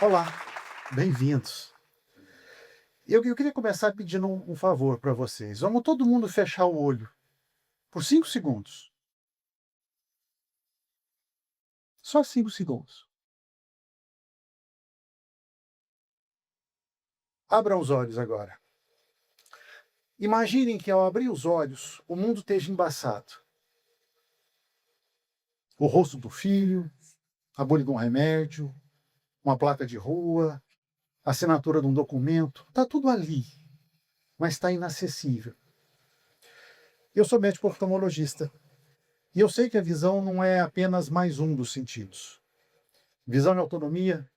Olá, bem-vindos. Eu queria começar pedindo um favor para vocês. Vamos todo mundo fechar o olho por 5 segundos. Só 5 segundos. Abram os olhos agora. Imaginem que ao abrir os olhos, o mundo esteja embaçado. O rosto do filho, a bula de um remédio, uma placa de rua, a assinatura de um documento. Está tudo ali, mas está inacessível. Eu sou médico oftalmologista e eu sei que a visão não é apenas mais um dos sentidos. Visão é autonomia,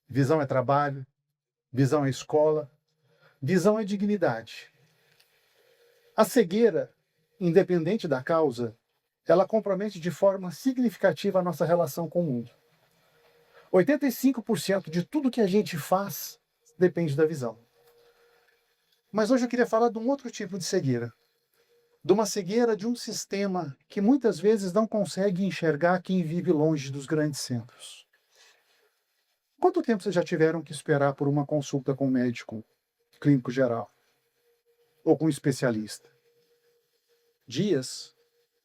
visão é trabalho, visão é escola, visão é dignidade. A cegueira, independente da causa, ela compromete de forma significativa a nossa relação com o mundo. 85% de tudo que a gente faz depende da visão. Mas hoje eu queria falar de um outro tipo de cegueira. De uma cegueira de um sistema que muitas vezes não consegue enxergar quem vive longe dos grandes centros. Quanto tempo vocês já tiveram que esperar por uma consulta com um médico clínico geral? Ou com um especialista? Dias?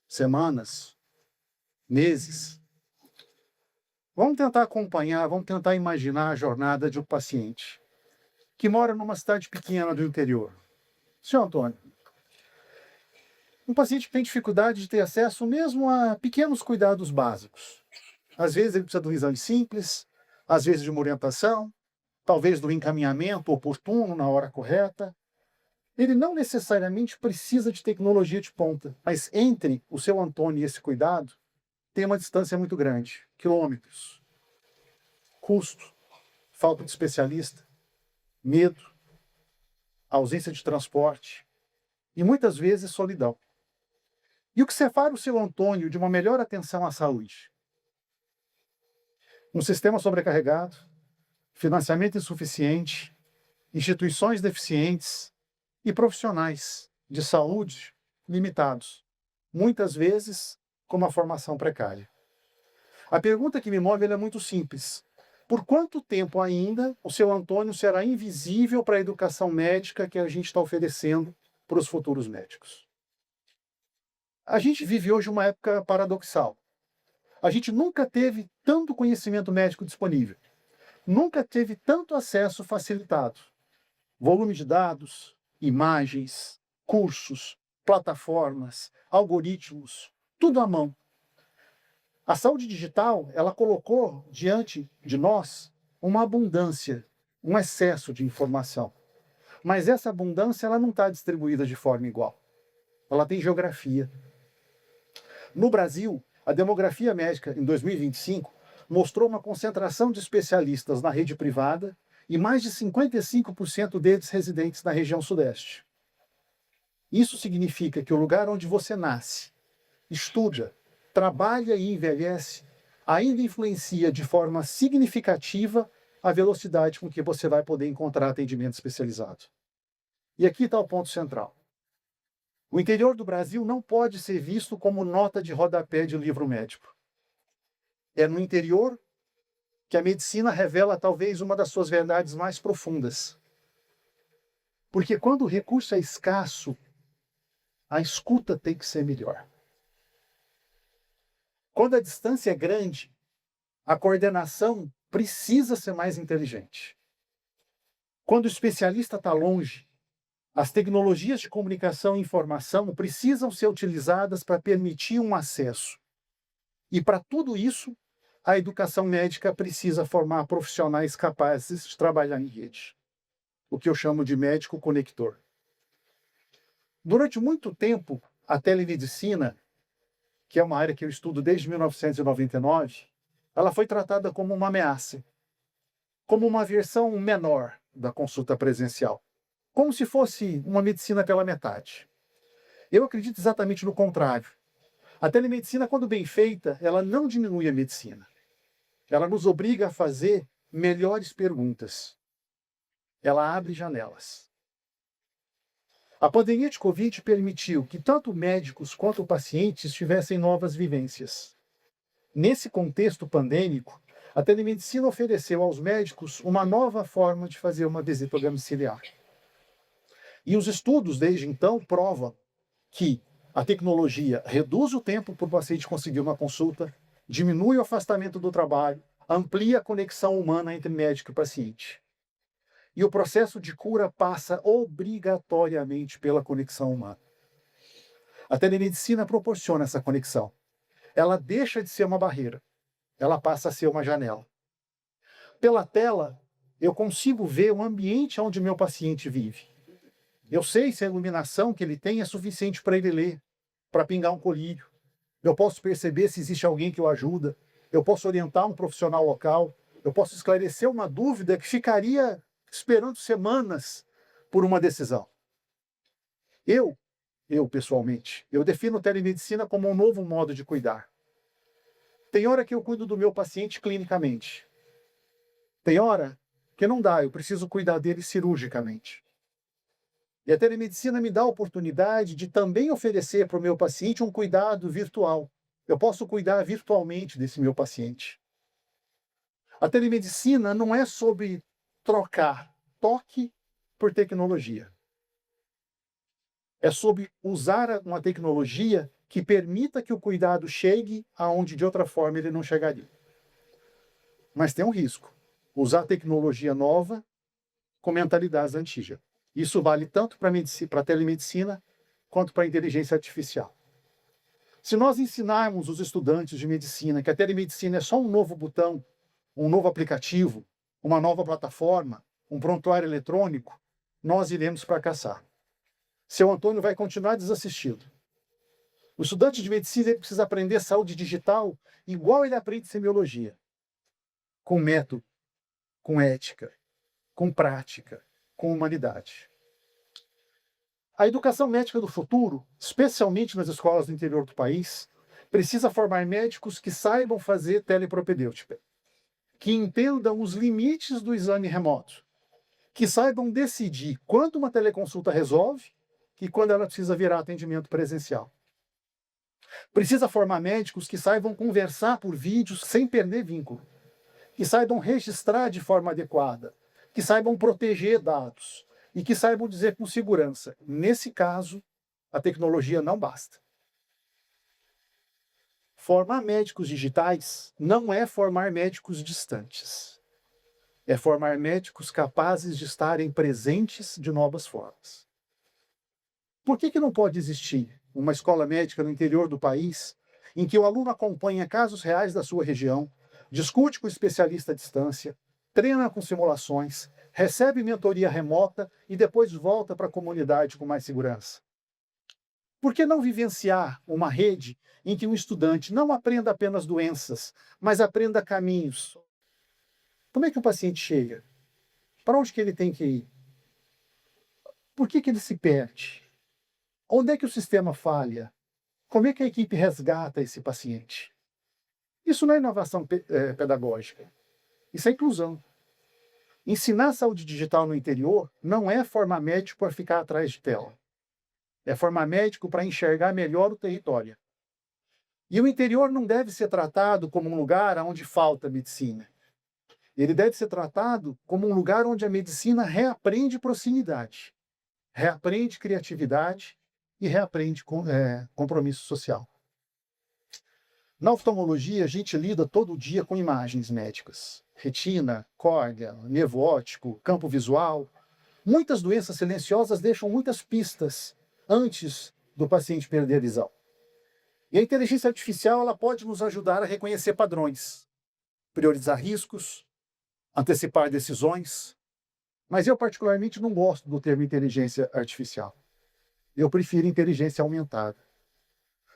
Semanas? Meses? Vamos tentar acompanhar, vamos tentar imaginar a jornada de um paciente que mora numa cidade pequena do interior. Senhor Antônio, um paciente que tem dificuldade de ter acesso mesmo a pequenos cuidados básicos. Às vezes ele precisa de um exame simples, às vezes de uma orientação, talvez do encaminhamento oportuno na hora correta. Ele não necessariamente precisa de tecnologia de ponta, mas entre o seu Antônio e esse cuidado, tem uma distância muito grande, quilômetros. Custo, falta de especialista, medo, ausência de transporte e muitas vezes solidão. E o que separa o seu Antônio de uma melhor atenção à saúde? Um sistema sobrecarregado, financiamento insuficiente, instituições deficientes e profissionais de saúde limitados, muitas vezes com uma formação precária. A pergunta que me move é muito simples. Por quanto tempo ainda o seu Antônio será invisível para a educação médica que a gente está oferecendo para os futuros médicos? A gente vive hoje uma época paradoxal. A gente nunca teve tanto conhecimento médico disponível. Nunca teve tanto acesso facilitado. Volume de dados, imagens, cursos, plataformas, algoritmos, tudo à mão. A saúde digital, ela colocou diante de nós uma abundância, um excesso de informação. Mas essa abundância ela não está distribuída de forma igual. Ela tem geografia. No Brasil, a demografia médica em 2025 mostrou uma concentração de especialistas na rede privada e mais de 55% deles residentes na região sudeste. Isso significa que o lugar onde você nasce, estuda, trabalha e envelhece ainda influencia de forma significativa a velocidade com que você vai poder encontrar atendimento especializado. E aqui está o ponto central. O interior do Brasil não pode ser visto como nota de rodapé de livro médico. É no interior que a medicina revela talvez uma das suas verdades mais profundas. Porque quando o recurso é escasso, a escuta tem que ser melhor. Quando a distância é grande, a coordenação precisa ser mais inteligente. Quando o especialista está longe, as tecnologias de comunicação e informação precisam ser utilizadas para permitir um acesso. E para tudo isso, a educação médica precisa formar profissionais capazes de trabalhar em rede. O que eu chamo de médico conector. Durante muito tempo, a telemedicina, que é uma área que eu estudo desde 1999, ela foi tratada como uma ameaça, como uma versão menor da consulta presencial, como se fosse uma medicina pela metade. Eu acredito exatamente no contrário. A telemedicina, quando bem feita, ela não diminui a medicina. Ela nos obriga a fazer melhores perguntas. Ela abre janelas. A pandemia de Covid permitiu que tanto médicos quanto pacientes tivessem novas vivências. Nesse contexto pandêmico, A telemedicina ofereceu aos médicos uma nova forma de fazer uma visita domiciliar. E os estudos, desde então, provam que a tecnologia reduz o tempo para o paciente conseguir uma consulta, diminui o afastamento do trabalho, amplia a conexão humana entre médico e paciente. E o processo de cura passa obrigatoriamente pela conexão humana. A telemedicina proporciona essa conexão. Ela deixa de ser uma barreira, ela passa a ser uma janela. Pela tela, eu consigo ver o ambiente onde meu paciente vive. Eu sei se a iluminação que ele tem é suficiente para ele ler, para pingar um colírio. Eu posso perceber se existe alguém que o ajuda. Eu posso orientar um profissional local. Eu posso esclarecer uma dúvida que ficaria esperando semanas por uma decisão. Eu pessoalmente, eu defino telemedicina como um novo modo de cuidar. Tem hora que eu cuido do meu paciente clinicamente. Tem hora que não dá, eu preciso cuidar dele cirurgicamente. E a telemedicina me dá a oportunidade de também oferecer para o meu paciente um cuidado virtual. Eu posso cuidar virtualmente desse meu paciente. A telemedicina não é sobre trocar toque por tecnologia. É sobre usar uma tecnologia que permita que o cuidado chegue aonde de outra forma ele não chegaria. Mas tem um risco. Usar tecnologia nova com mentalidades antigas. Isso vale tanto para a telemedicina quanto para a inteligência artificial. Se nós ensinarmos os estudantes de medicina que a telemedicina é só um novo botão, um novo aplicativo, uma nova plataforma, um prontuário eletrônico, nós iremos fracassar. Seu Antônio vai continuar desassistido. O estudante de medicina ele precisa aprender saúde digital igual ele aprende semiologia. Com método, com ética, com prática, com humanidade. A educação médica do futuro, especialmente nas escolas do interior do país, precisa formar médicos que saibam fazer telepropedêutica, que entendam os limites do exame remoto, que saibam decidir quando uma teleconsulta resolve e quando ela precisa virar atendimento presencial. Precisa formar médicos que saibam conversar por vídeos sem perder vínculo, que saibam registrar de forma adequada, que saibam proteger dados e que saibam dizer com segurança. Nesse caso, a tecnologia não basta. Formar médicos digitais não é formar médicos distantes. É formar médicos capazes de estarem presentes de novas formas. Por que não pode existir uma escola médica no interior do país em que o aluno acompanha casos reais da sua região, discute com o especialista à distância, treina com simulações, recebe mentoria remota e depois volta para a comunidade com mais segurança? Por que não vivenciar uma rede em que um estudante não aprenda apenas doenças, mas aprenda caminhos? Como é que o paciente chega? Para onde que ele tem que ir? Por que ele se perde? Onde é que o sistema falha? Como é que a equipe resgata esse paciente? Isso não é inovação pedagógica. Isso é inclusão. Ensinar saúde digital no interior não é formar médico para ficar atrás de tela. É formar médico para enxergar melhor o território. E o interior não deve ser tratado como um lugar onde falta medicina. Ele deve ser tratado como um lugar onde a medicina reaprende proximidade, reaprende criatividade e reaprende compromisso social. Na oftalmologia, a gente lida todo dia com imagens médicas. Retina, córnea, nervo óptico, campo visual. Muitas doenças silenciosas deixam muitas pistas antes do paciente perder a visão. E a inteligência artificial ela pode nos ajudar a reconhecer padrões, priorizar riscos, antecipar decisões. Mas eu particularmente não gosto do termo inteligência artificial. Eu prefiro inteligência aumentada.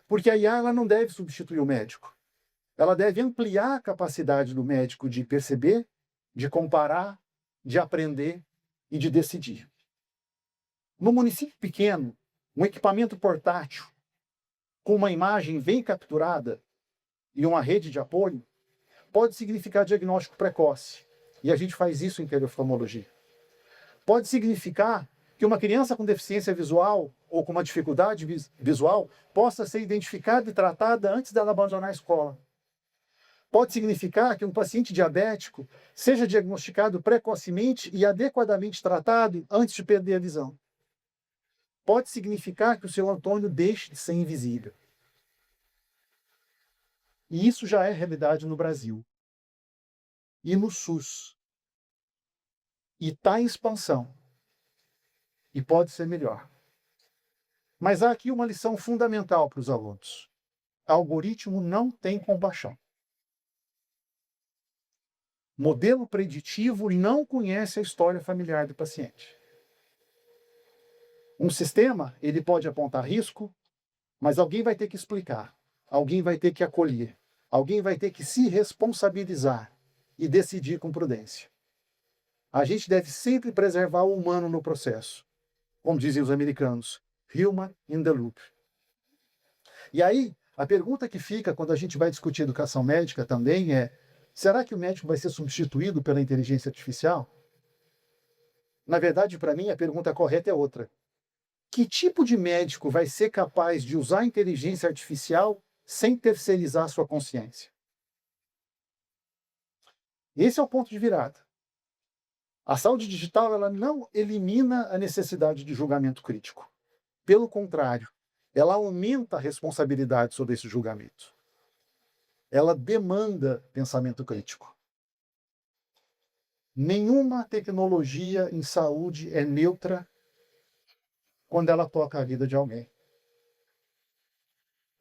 Porque a IA ela não deve substituir o médico. Ela deve ampliar a capacidade do médico de perceber, de comparar, de aprender e de decidir. No município pequeno, um equipamento portátil com uma imagem bem capturada e uma rede de apoio pode significar diagnóstico precoce. E a gente faz isso em teleoftalmologia. Pode significar que uma criança com deficiência visual ou com uma dificuldade visual possa ser identificada e tratada antes dela abandonar a escola. Pode significar que um paciente diabético seja diagnosticado precocemente e adequadamente tratado antes de perder a visão. Pode significar que o seu Antônio deixe de ser invisível. E isso já é realidade no Brasil e no SUS. E está em expansão. E pode ser melhor. Mas há aqui uma lição fundamental para os alunos. Algoritmo não tem compaixão. Modelo preditivo não conhece a história familiar do paciente. Um sistema, ele pode apontar risco, mas alguém vai ter que explicar, alguém vai ter que acolher, alguém vai ter que se responsabilizar e decidir com prudência. A gente deve sempre preservar o humano no processo. Como dizem os americanos, human in the loop. E aí, a pergunta que fica quando a gente vai discutir educação médica também é: será que o médico vai ser substituído pela inteligência artificial? Na verdade, para mim, a pergunta correta é outra. Que tipo de médico vai ser capaz de usar a inteligência artificial sem terceirizar sua consciência? Esse é o ponto de virada. A saúde digital, ela não elimina a necessidade de julgamento crítico. Pelo contrário, ela aumenta a responsabilidade sobre esse julgamento. Ela demanda pensamento crítico. Nenhuma tecnologia em saúde é neutra quando ela toca a vida de alguém.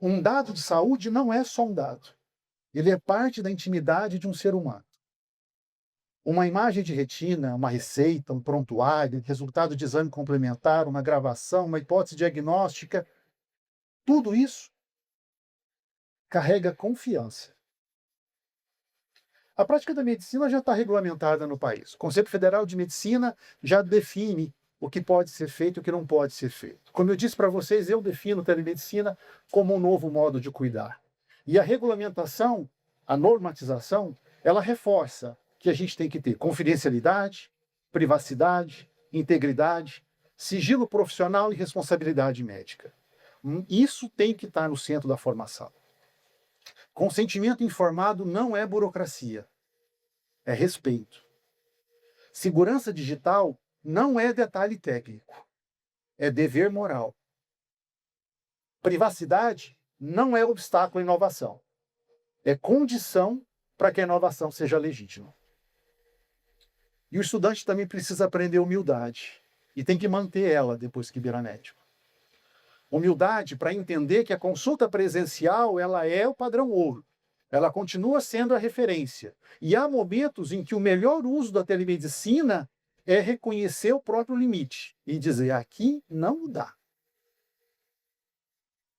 Um dado de saúde não é só um dado. Ele é parte da intimidade de um ser humano. Uma imagem de retina, uma receita, um prontuário, resultado de exame complementar, uma gravação, uma hipótese diagnóstica, tudo isso carrega confiança. A prática da medicina já está regulamentada no país. O Conselho Federal de Medicina já define o que pode ser feito e o que não pode ser feito. Como eu disse para vocês, eu defino telemedicina como um novo modo de cuidar. E a regulamentação, a normatização, ela reforça que a gente tem que ter confidencialidade, privacidade, integridade, sigilo profissional e responsabilidade médica. Isso tem que estar no centro da formação. Consentimento informado não é burocracia, é respeito. Segurança digital não é detalhe técnico, é dever moral. Privacidade não é obstáculo à inovação, é condição para que a inovação seja legítima. E o estudante também precisa aprender humildade, e tem que manter ela depois que vira médico. Humildade para entender que a consulta presencial ela é o padrão ouro. Ela continua sendo a referência. E há momentos em que o melhor uso da telemedicina é reconhecer o próprio limite e dizer: aqui não dá.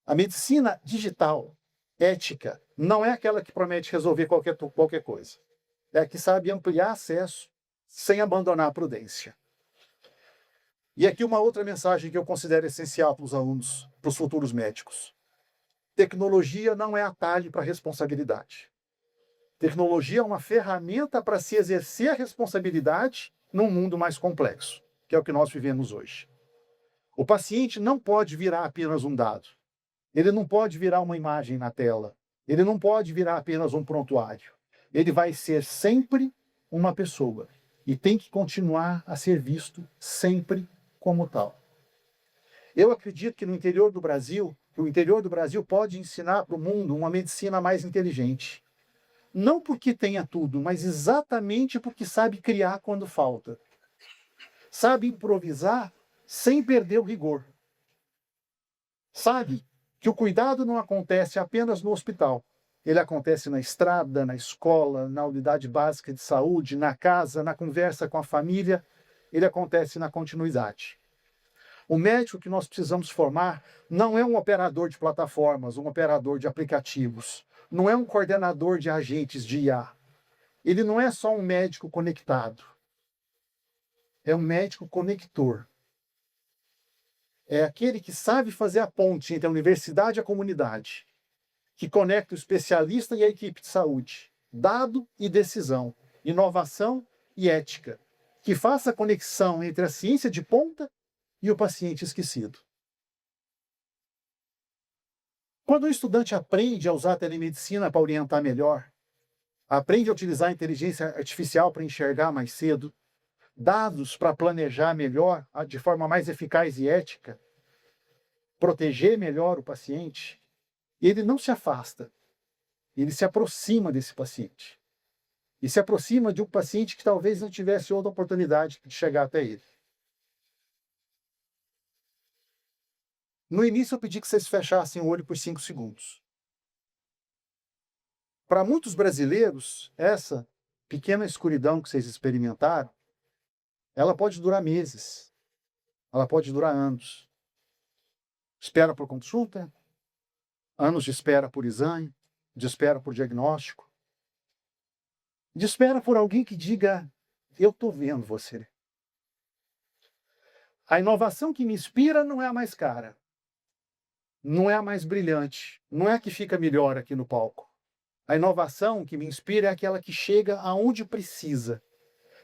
A medicina digital, ética, não é aquela que promete resolver qualquer coisa. É a que sabe ampliar acesso sem abandonar a prudência. E aqui uma outra mensagem que eu considero essencial para os alunos, para os futuros médicos. Tecnologia não é atalho para a responsabilidade. Tecnologia é uma ferramenta para se exercer a responsabilidade num mundo mais complexo, que é o que nós vivemos hoje. O paciente não pode virar apenas um dado. Ele não pode virar uma imagem na tela. Ele não pode virar apenas um prontuário. Ele vai ser sempre uma pessoa e tem que continuar a ser visto sempre como tal. Eu acredito que o interior do Brasil pode ensinar para o mundo uma medicina mais inteligente. Não porque tenha tudo, mas exatamente porque sabe criar quando falta. Sabe improvisar sem perder o rigor. Sabe que o cuidado não acontece apenas no hospital. Ele acontece na estrada, na escola, na unidade básica de saúde, na casa, na conversa com a família. Ele acontece na continuidade. O médico que nós precisamos formar não é um operador de plataformas, um operador de aplicativos. Não é um coordenador de agentes de IA. Ele não é só um médico conectado. É um médico conector. É aquele que sabe fazer a ponte entre a universidade e a comunidade, que conecta o especialista e a equipe de saúde, dado e decisão, inovação e ética, que faça a conexão entre a ciência de ponta e o paciente esquecido. Quando o estudante aprende a usar a telemedicina para orientar melhor, aprende a utilizar a inteligência artificial para enxergar mais cedo, dados para planejar melhor, de forma mais eficaz e ética, proteger melhor o paciente, ele não se afasta, ele se aproxima desse paciente. E se aproxima de um paciente que talvez não tivesse outra oportunidade de chegar até ele. No início eu pedi que vocês fechassem o olho por 5 segundos. Para muitos brasileiros, essa pequena escuridão que vocês experimentaram, ela pode durar meses, ela pode durar anos. Espera por consulta, anos de espera por exame, de espera por diagnóstico, de espera por alguém que diga, eu estou vendo você. A inovação que me inspira não é a mais cara, não é a mais brilhante, não é a que fica melhor aqui no palco. A inovação que me inspira é aquela que chega aonde precisa,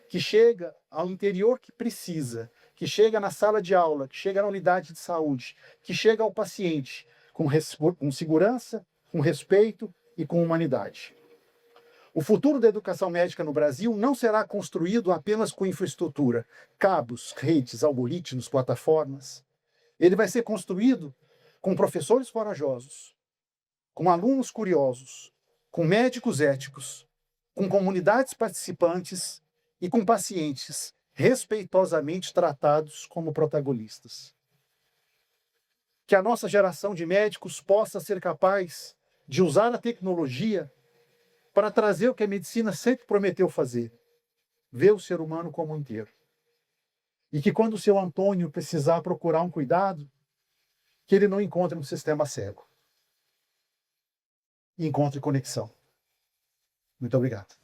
que chega ao interior que precisa, que chega na sala de aula, que chega na unidade de saúde, que chega ao paciente com segurança, com respeito e com humanidade. O futuro da educação médica no Brasil não será construído apenas com infraestrutura, cabos, redes, algoritmos, plataformas. Ele vai ser construído com professores corajosos, com alunos curiosos, com médicos éticos, com comunidades participantes e com pacientes respeitosamente tratados como protagonistas. Que a nossa geração de médicos possa ser capaz de usar a tecnologia para trazer o que a medicina sempre prometeu fazer, ver o ser humano como um inteiro. E que quando o seu Antônio precisar procurar um cuidado, que ele não encontre um sistema cego. E encontre conexão. Muito obrigado.